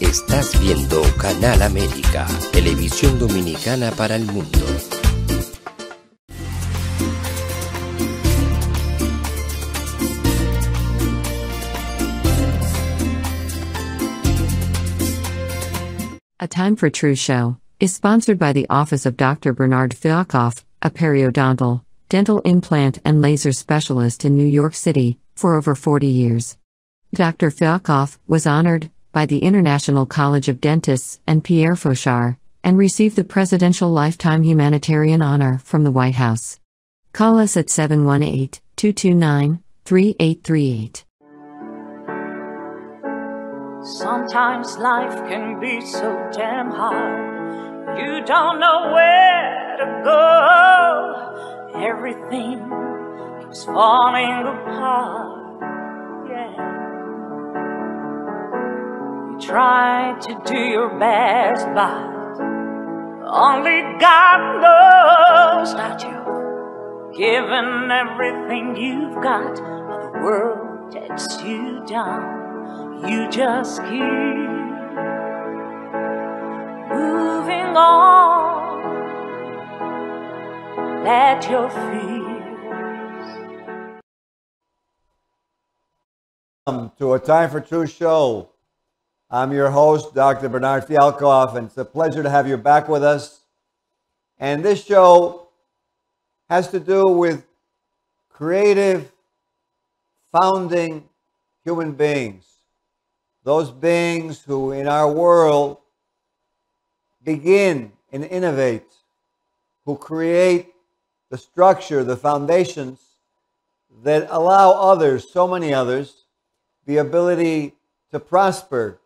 Estás viendo Canal América, televisión dominicana para el mundo. A Time for True show is sponsored by the Office of Dr. Bernard Fialkoff, a periodontal, dental implant and laser specialist in New York City, for over 40 years. Dr. Fialkoff was honored by the International College of Dentists and Pierre Fauchard, and received the Presidential Lifetime Humanitarian Honor from the White House. Call us at 718-229-3838. Sometimes life can be so damn hard. You don't know where to go. Everything keeps falling apart. Yeah. You try to do your best, but only God knows that you've given everything you've got, but the world takes you down. You just keep moving on. Let your fears. Welcome to A Time for True show. I'm your host, Dr. Bernard Fialkoff, and it's a pleasure to have you back with us. And this show has to do with creative, founding human beings. Those beings who in our world begin and innovate, who create the structure, the foundations that allow others, so many others, the ability to prosper,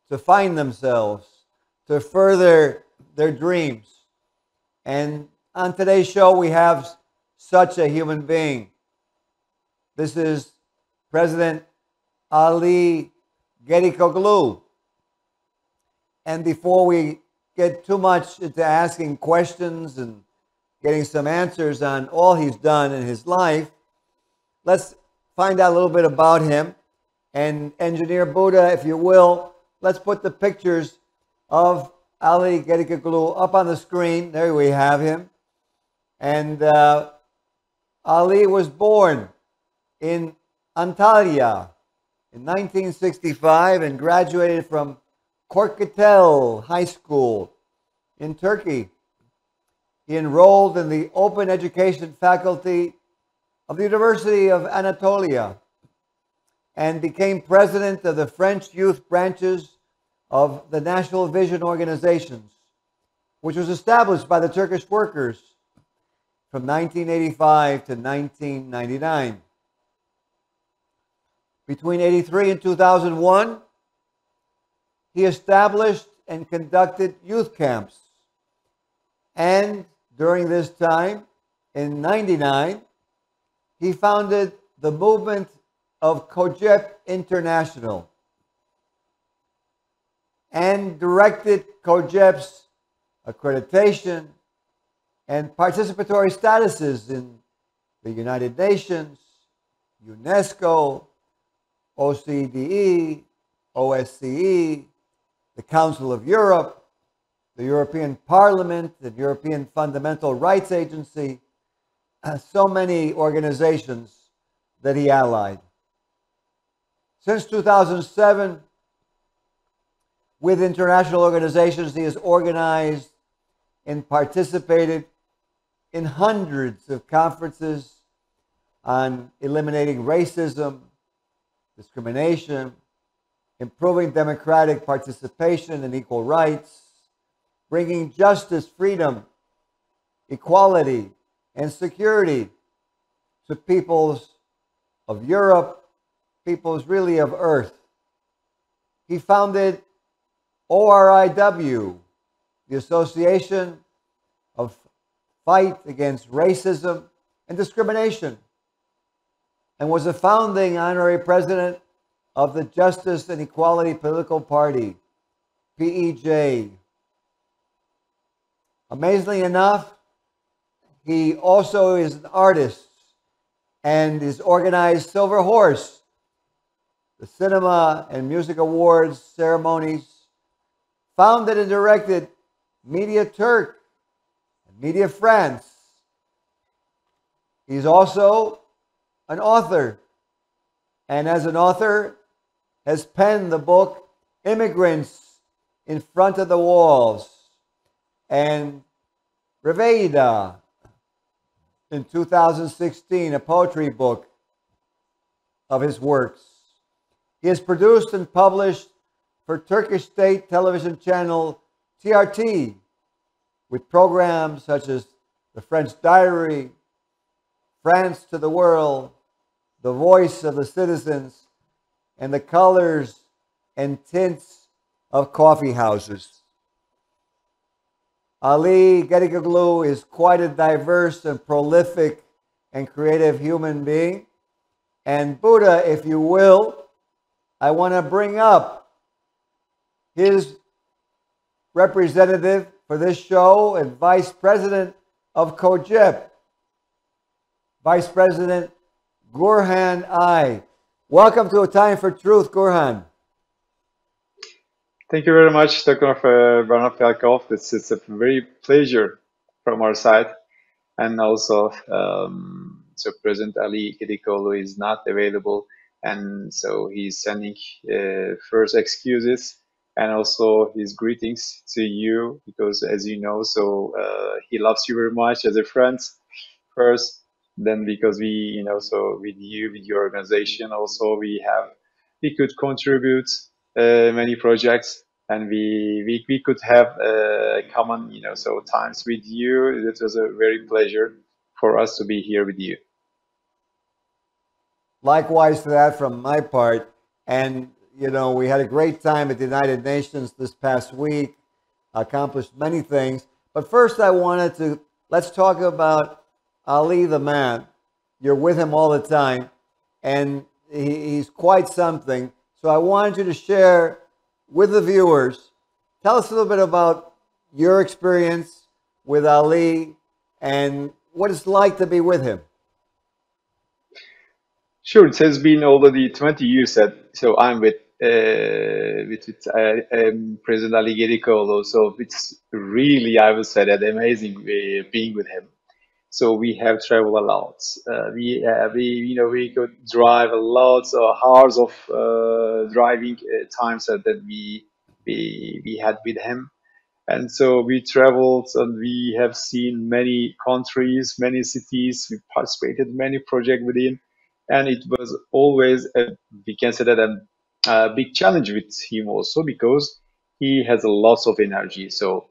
to find themselves, to further their dreams. And on today's show, we have such a human being. This is President Ali Gedikoglu. And before we get too much into asking questions and getting some answers on all he's done in his life, let's find out a little bit about him. And Engineer Buddha, if you will, let's put the pictures of Ali Gedikoglu up on the screen. There we have him. And Ali was born in Antalya in 1965 and graduated from Korkuteli High School in Turkey. He enrolled in the Open Education faculty of the University of Anatolia and became president of the French youth branches of the National Vision Organizations, which was established by the Turkish workers from 1985 to 1999. Between 1983 and 2001, he established and conducted youth camps. And during this time, in 1999, he founded the movement of COJEP International and directed COJEP's accreditation and participatory statuses in the United Nations, UNESCO, OCDE, OSCE, the Council of Europe, the European Parliament, the European Fundamental Rights Agency, so many organizations that he allied. Since 2007, with international organizations, he has organized and participated in hundreds of conferences on eliminating racism, discrimination, improving democratic participation and equal rights, bringing justice, freedom, equality, and security to peoples of Europe, peoples really of Earth. He founded ORIW, the Association of Fight Against Racism and Discrimination, and was a founding honorary president of the Justice and Equality Political Party, PEJ. Amazingly enough, he also is an artist and he's organized Silver Horse, the Cinema and Music Awards ceremonies, founded and directed Media Turk and Media France. He's also an author, and as an author has penned the book Immigrants in Front of the Walls and Reveida in 2016, a poetry book of his works. He has produced and published for Turkish state television channel TRT with programs such as The French Diary, France to the World, The Voice of the Citizens, and The Colors and Tints of Coffee Houses. Ali Gedikoglu is quite a diverse and prolific and creative human being. And Buddha, if you will, I want to bring up his representative for this show and Vice President of COJEP, Vice President Gürhan I. Welcome to A Time for Truth, Gürhan. Thank you very much, Dr. Bernard Felkov. It's a very pleasure from our side. And also, so President Ali Gedikoglu is not available. And so he's sending first excuses and also his greetings to you, because as you know, so he loves you very much as a friend first. Then because we, so with you, with your organization, also we could contribute many projects, and we could have common, so times with you. It was a very pleasure for us to be here with you. Likewise to that from my part. And, we had a great time at the United Nations this past week, accomplished many things. But first let's talk about Ali the man. You're with him all the time, and he's quite something. So I wanted you to share with the viewers, tell us a little bit about your experience with Ali and what it's like to be with him. Sure, it has been already 20 years so I'm with President Ali Gedikoglu. So it's really, I would say, that amazing being with him. So we have traveled a lot. We could drive a lot, so hours of driving times that we had with him. And so we traveled and we have seen many countries, many cities. We participated in many projects with him. And it was always, we can say that, a big challenge with him also, because he has a lot of energy. So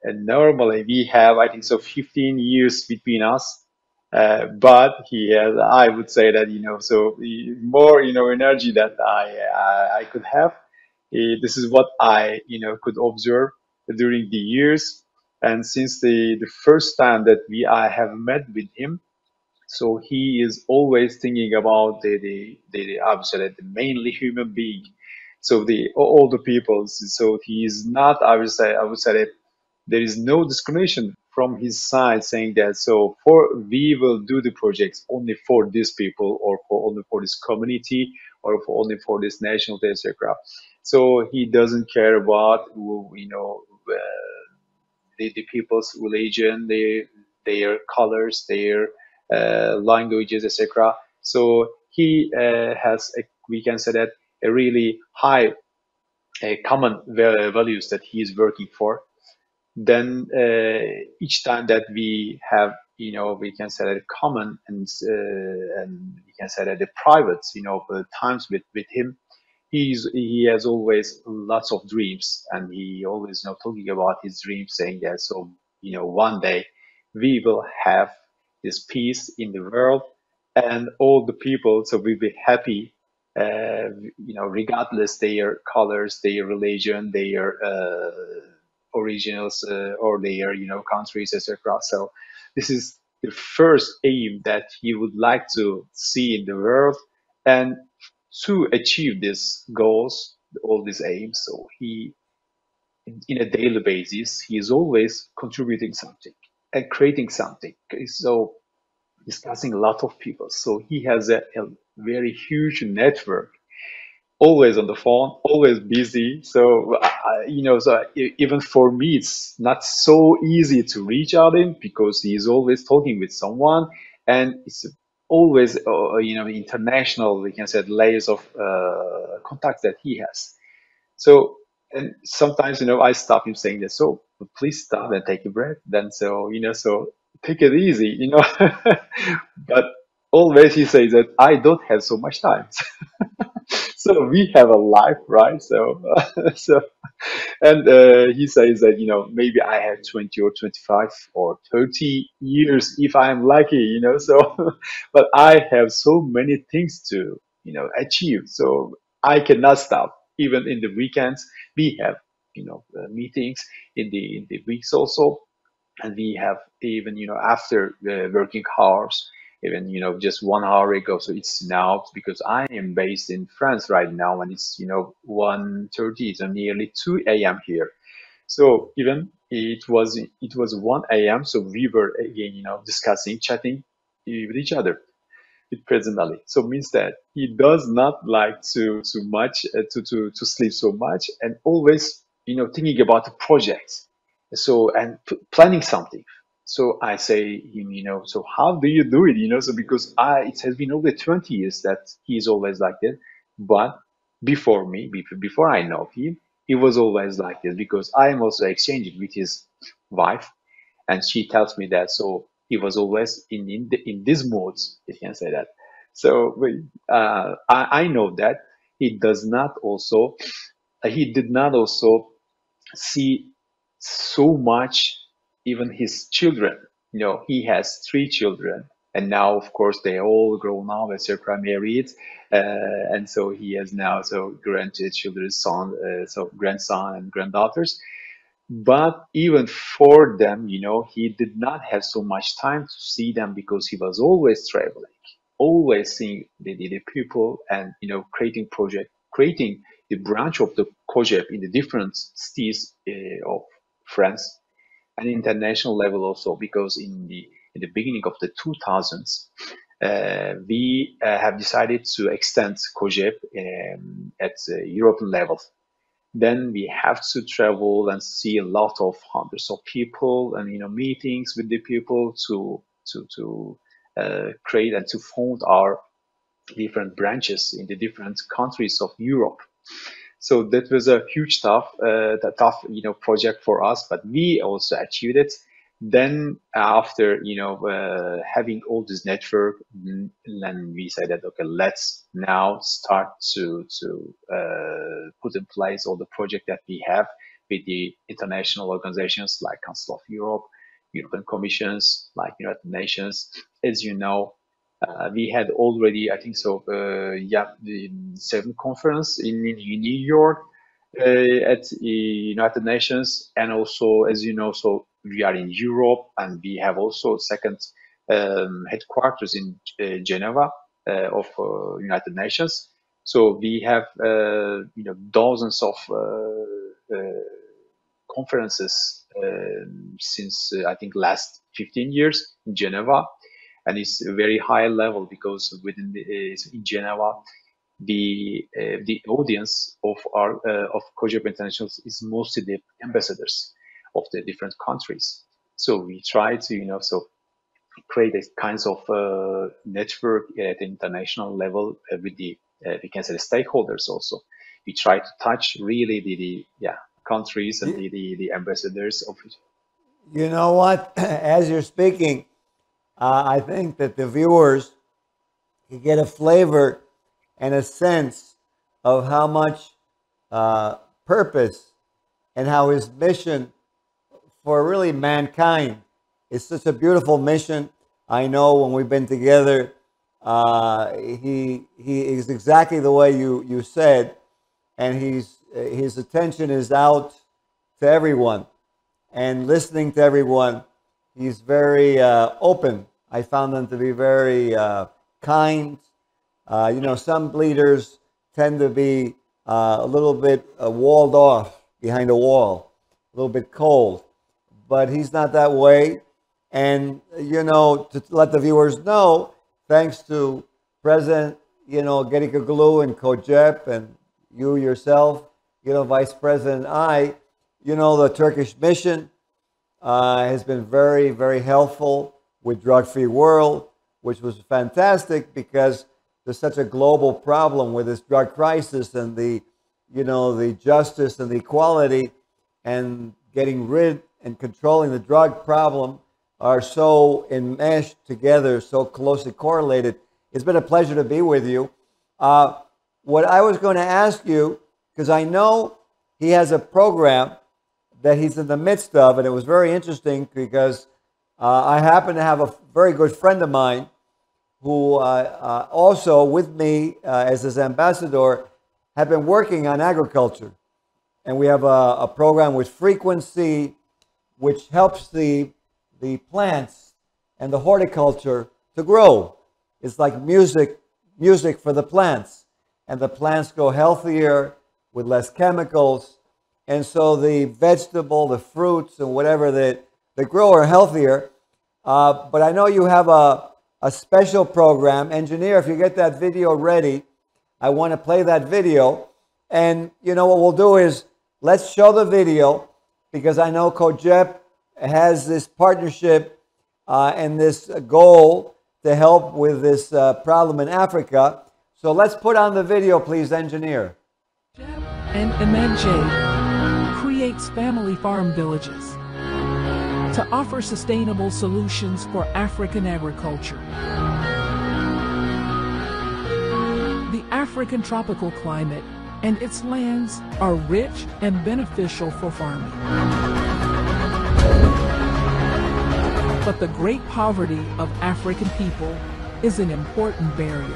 and normally we have, I think so, 15 years between us. But he has, I would say that, so more, energy that I could have. This is what I, could observe during the years. And since the first time that I have met with him, so he is always thinking about I would say that the mainly human being. So all the people. So he is not, I would say that there is no discrimination from his side saying that, so we will do the projects only for these people, or only for this community, or only for this nationality, etc. So he doesn't care about, the people's religion, their colors, their languages, etc. So he has, we can say that, a really high common values that he is working for. Then each time that we have, we can say that common and we can say that the private, times with him, he has always lots of dreams, and he always talking about his dreams, saying that, so one day we will have this peace in the world, and all the people so will be happy, regardless their colors, their religion, their originals, or their countries, etc. So this is the first aim that he would like to see in the world, and to achieve these goals, all these aims. So he, in a daily basis, he is always contributing something and creating something. So discussing a lot of people. So he has a very huge network, always on the phone, always busy. So, even for me, it's not so easy to reach out him because he's always talking with someone, and it's always, international, we can say, layers of contacts that he has. So, and sometimes, I stop him saying that, so please stop and take a breath. Then, so take it easy, but always he says that I don't have so much time. So we have a life, right? So, so, and he says that, maybe I have 20 or 25 or 30 years if I'm lucky, so, but I have so many things to, achieve. So I cannot stop. Even in the weekends, we have, meetings in the weeks also, and we have even, after working hours, even, just 1 hour ago. So it's now, because I am based in France right now, and it's, 1:30, so nearly 2 a.m. here. So even it was 1 a.m. So we were again, discussing, chatting with each other with President Ali. So means that he does not like to much to sleep so much, and always, thinking about the projects. So, and planning something. So I say him, so how do you do it? So because it has been over 20 years that he's always like that. But before me, before I know him, he was always like this, because I am also exchanging with his wife, and she tells me that. So he was always in these modes, if you can say that. So I know that he does not also he did not also see so much even his children. He has 3 children, and now of course they all grown up, etc., married, and so he has now so grandchildren, son, so grandson and granddaughters. But even for them, he did not have so much time to see them, because he was always traveling, always seeing the people, and, creating the branch of the COJEP in the different cities of France, and international level also, because in the beginning of the 2000s, we have decided to extend COJEP at European level. Then we have to travel and see a lot of hundreds of people, and, meetings with the people to create and to found our different branches in the different countries of Europe. So that was a huge tough project for us, but we also achieved it. Then after having all this network, then we said that, okay, let's now start to put in place all the project that we have with the international organizations like Council of Europe, European Commissions like United Nations. As you know, we had already, I think so, the 7th conference in New York at the United Nations, and also, as you know, so we are in Europe, and we have also second headquarters in Geneva of United Nations. So we have dozens of conferences since I think last 15 years in Geneva, and it's a very high level, because within in Geneva, the audience of our of COJEP International is mostly the ambassadors of the different countries. So we try to so create a kinds of network at the international level with the we can say the stakeholders also. We try to touch really the countries and the ambassadors of it. You know what? As you're speaking, I think that the viewers can get a flavor and a sense of how much purpose and how his mission for really mankind is such a beautiful mission. I know when we've been together, he is exactly the way you said, and his attention is out to everyone and listening to everyone. He's very open. I found him to be very kind. Some leaders tend to be a little bit walled off behind a wall, a little bit cold, but he's not that way. And, you know, to let the viewers know, thanks to President, you know, Gedikoglu and COJEP and you yourself, you know, Vice President I, you know, the Turkish mission has been very, very helpful with Drug-Free World, which was fantastic because there's such a global problem with this drug crisis and the, you know, the justice and the equality and getting rid and controlling the drug problem are so enmeshed together, so closely correlated. It's been a pleasure to be with you. What I was going to ask you, because I know he has a program that he's in the midst of, and it was very interesting because I happen to have a very good friend of mine who also with me as his ambassador have been working on agriculture. And we have a program with frequency which helps the plants and the horticulture to grow. It's like music for the plants. And the plants grow healthier with less chemicals. And so the vegetable, the fruits, and whatever that grow are healthier. But I know you have a special program. Engineer, if you get that video ready, I want to play that video. And you know what we'll do is, let's show the video, because I know COJEP has this partnership and this goal to help with this problem in Africa. So let's put on the video, please, engineer. And Imedjay creates family farm villages to offer sustainable solutions for African agriculture. The African tropical climate and its lands are rich and beneficial for farming. But the great poverty of African people is an important barrier.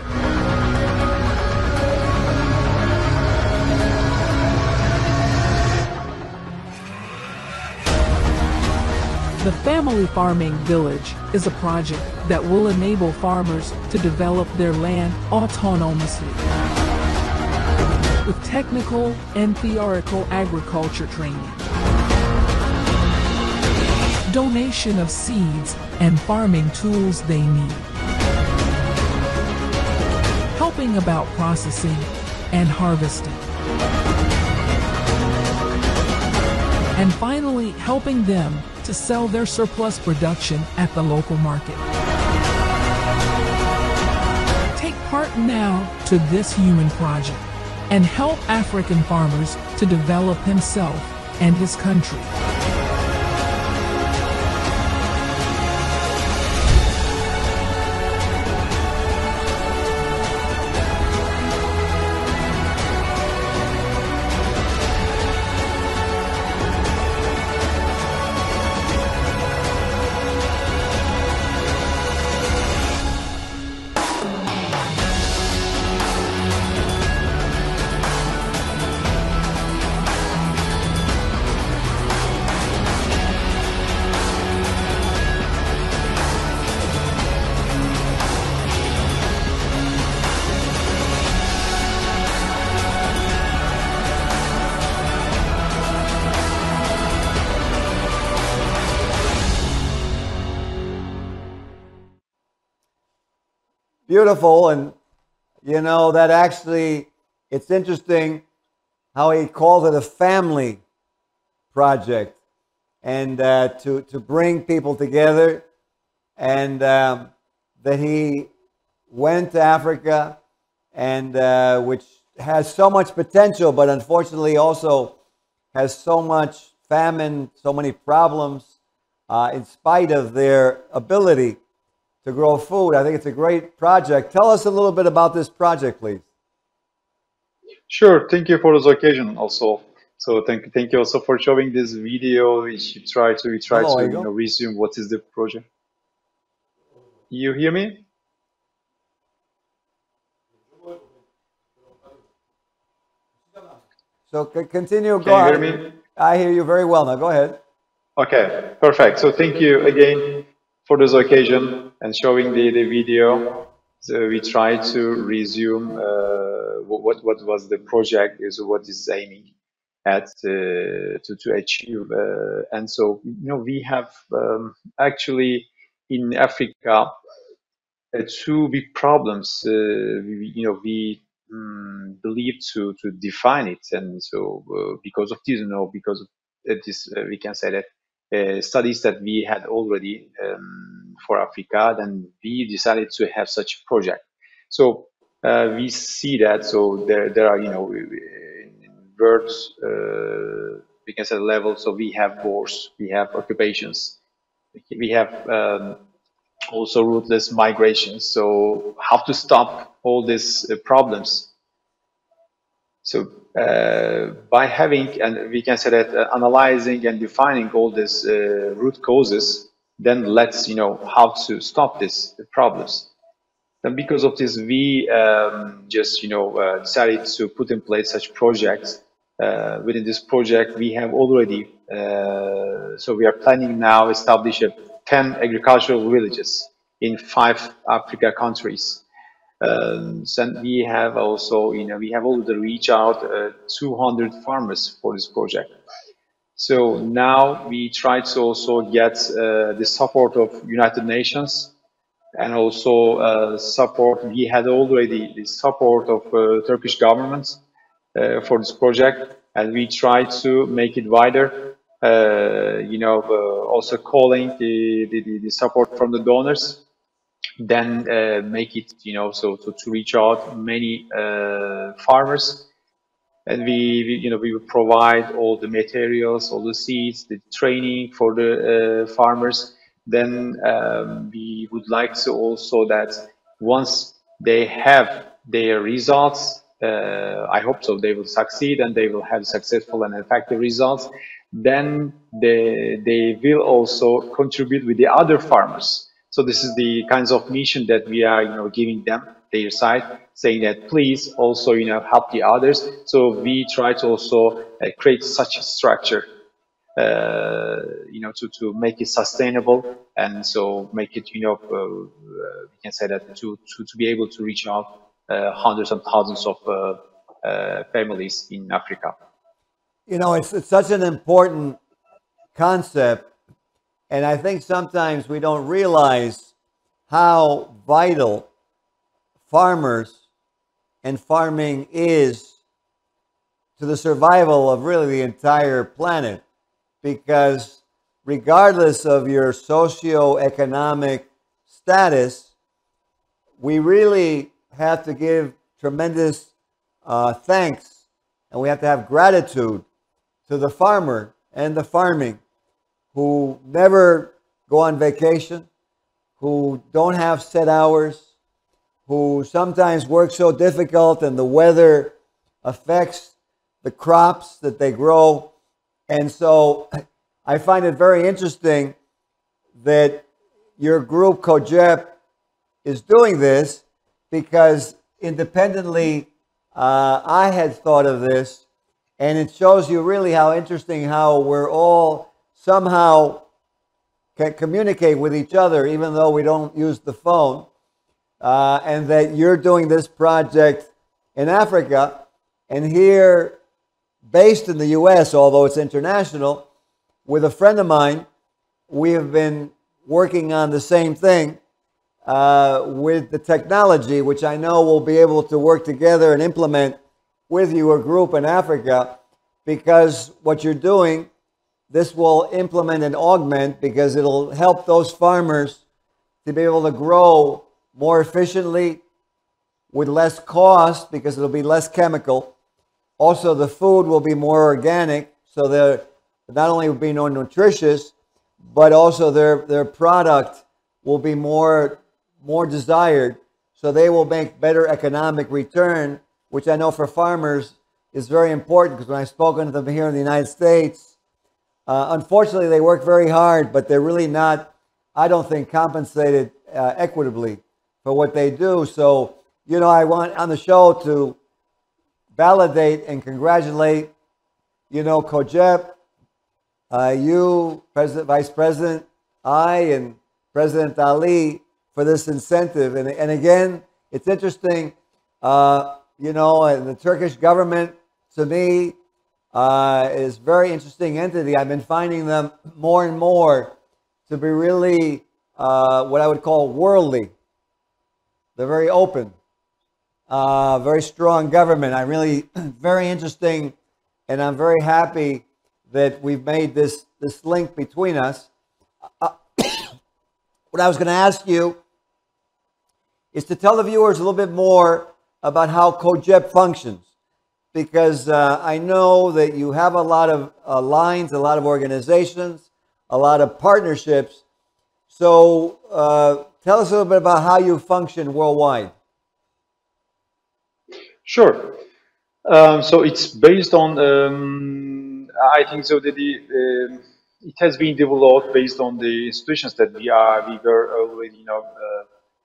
The Family Farming Village is a project that will enable farmers to develop their land autonomously with technical and theoretical agriculture training, donation of seeds and farming tools they need, helping about processing and harvesting, and finally helping them to sell their surplus production at the local market. Take part now to this human project and help African farmers to develop himself and his country. Beautiful. And you know that actually, it's interesting how he calls it a family project, and to bring people together, and that he went to Africa, and which has so much potential, but unfortunately also has so much famine, so many problems, in spite of their ability to grow food. I think it's a great project. Tell us a little bit about this project, please. Sure. Thank you for this occasion also. So thank you also for showing this video. We try to resume what is the project. You hear me? So continue. Can you hear me? I hear you very well now. Go ahead. Okay, perfect. So thank you again for this occasion and showing the video. So we try to resume what was the project, is what is aiming. at to achieve. And so, we have actually in Africa two big problems. We believe to define it, and so because of this, because of this, we can say that studies that we had already for Africa, then we decided to have such a project. So we see that. So there are, in world, we can say level. So we have wars, we have occupations, we have also rootless migration. So how to stop all these problems? So by having, and we can say that analyzing and defining all these root causes, then let's how to stop these problems. And because of this, we just decided to put in place such projects. Within this project, we have already so we are planning now establish 10 agricultural villages in 5 Africa countries. And we have also, we have already reached out 200 farmers for this project. So now we try to also get the support of United Nations, and also support. We had already the support of Turkish government for this project, and we try to make it wider. Also calling the support from the donors, then make it, so to reach out many farmers, and we will provide all the materials, all the seeds, the training for the farmers. Then we would like to also that once they have their results, I hope so, they will succeed and they will have successful and effective results. Then they will also contribute with the other farmers. So this is the kinds of mission that we are, giving them their side, saying that please also, help the others. So we try to also create such a structure, to make it sustainable, and so make it, we can say that to be able to reach out hundreds and thousands of families in Africa. It's such an important concept, and I think sometimes we don't realize how vital farmers and farming is to the survival of really the entire planet, because regardless of your socioeconomic status, we really have to give tremendous thanks, and we have to have gratitude to the farmer and the farming, who never go on vacation, who don't have set hours, who sometimes work so difficult and the weather affects the crops that they grow. And so I find it very interesting that your group COJEP is doing this, because independently I had thought of this, and it shows you really how interesting how we're all somehow can communicate with each other even though we don't use the phone, and that you're doing this project in Africa, and here based in the US, although it's international, with a friend of mine, we have been working on the same thing with the technology, which I know we'll be able to work together and implement with your group in Africa, because what you're doing, this will implement and augment, because it'll help those farmers to be able to grow more efficiently with less cost, because it'll be less chemical. Also, the food will be more organic, so they're not only will be more nutritious, but also their product will be more desired, so they will make better economic return, which I know for farmers is very important, because when I've spoken to them here in the United States, unfortunately they work very hard, but they're really not, I don't think, compensated equitably for what they do. So, I want on the show to validate and congratulate, COJEP, you, President, Vice President, I, and President Ali, for this incentive. And again, it's interesting, and the Turkish government, to me, is a very interesting entity. I've been finding them more and more to be really what I would call worldly. They're very open, very strong government. I really, very interesting, and I'm very happy that we've made this link between us. What I was going to ask you is to tell the viewers a little bit more about how COJEP functions, because I know that you have a lot of lines, a lot of organizations, a lot of partnerships. So tell us a little bit about how you function worldwide. Sure. So it's based on, I think so that it has been developed based on the institutions that we were already,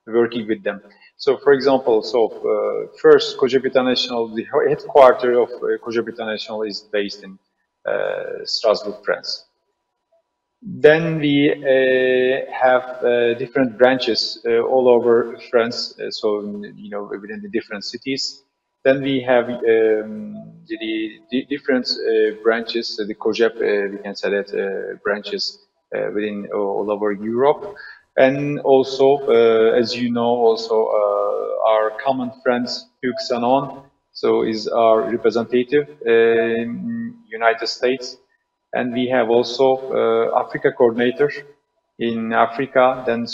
working with them. So, for example, first, COJEP International, the headquarters of COJEP International is based in Strasbourg, France. Then we have different branches all over France, within the different cities. Then we have the different branches, the COJEP, we can say that branches within all over Europe. And also, as you know, also our common friends, Hugh Sanon, so is our representative in United States. And we have also Africa coordinator in Africa. Then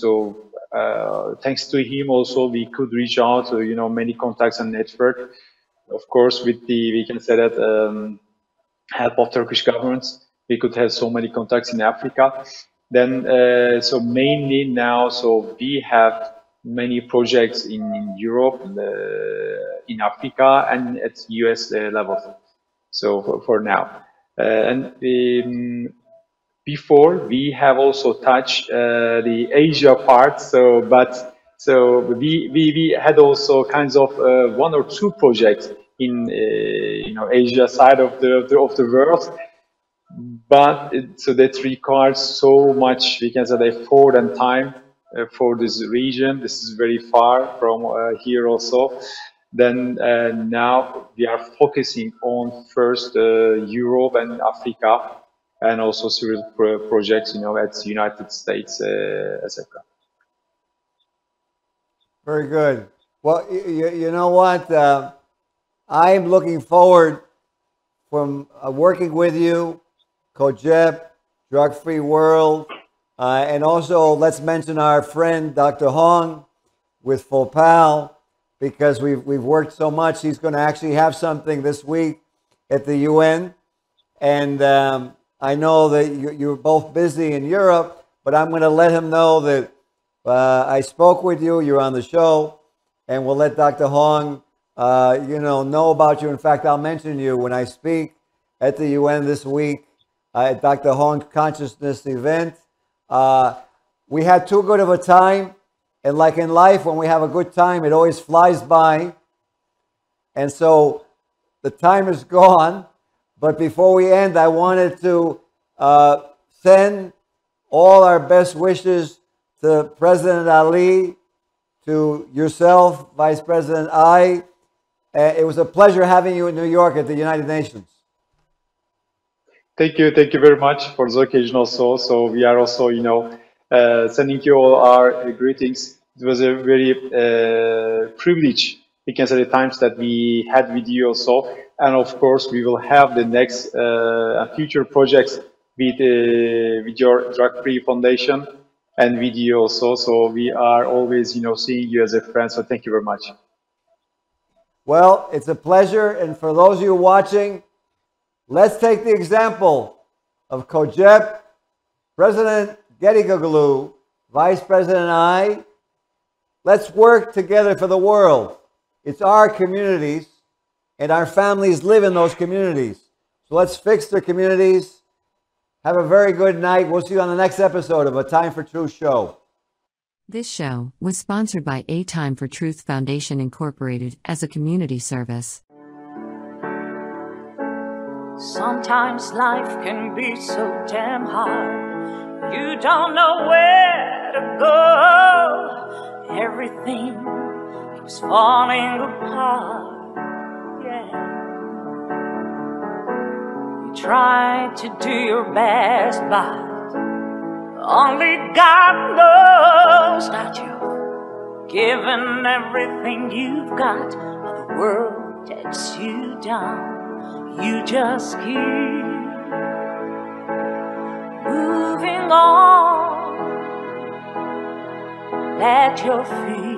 thanks to him also we could reach out to many contacts and network. Of course, with we can say that help of Turkish governments, we could have so many contacts in Africa. Then so mainly now, so we have many projects in Europe, in Africa, and at US level. So for now. And before we have also touched the Asia part. So we had also kinds of one or two projects in Asia side of the world. But so that requires so much, we can say, effort and time for this region. This is very far from here also. Then now we are focusing on first Europe and Africa, and also several projects, at the United States, etc. Very good. Well, you know what? I'm looking forward from working with you, COJEP, Drug-Free World, and also let's mention our friend Dr. Hong with FOPAL, because we've worked so much. He's going to actually have something this week at the UN. And I know that you're both busy in Europe, but I'm going to let him know that I spoke with you, you're on the show, and we'll let Dr. Hong know about you. In fact, I'll mention you when I speak at the UN this week at Dr. Hong's Consciousness event. We had too good of a time. And like in life, when we have a good time, it always flies by. And so the time is gone. But before we end, I wanted to send all our best wishes to President Ali, to yourself, Vice President Ai. It was a pleasure having you in New York at the United Nations. Thank you very much for the occasion also. So we are also, sending you all our greetings. It was a very privilege, we can say, the times that we had with you also. And of course, we will have the next future projects with your Drug-Free Foundation and with you also. So we are always, seeing you as a friend. So thank you very much. Well, it's a pleasure. And for those of you watching, let's take the example of COJEP, President Gedikoglu, Vice President Ai. Let's work together for the world. It's our communities, and our families live in those communities. So let's fix their communities. Have a very good night. We'll see you on the next episode of A Time for Truth show. This show was sponsored by A Time for Truth Foundation Incorporated as a community service. Sometimes life can be so damn hard. You don't know where to go. Everything keeps falling apart. Yeah. try to do your best, but only God knows that you've given everything you've got, but the world takes you down. You just keep moving on. Let your feet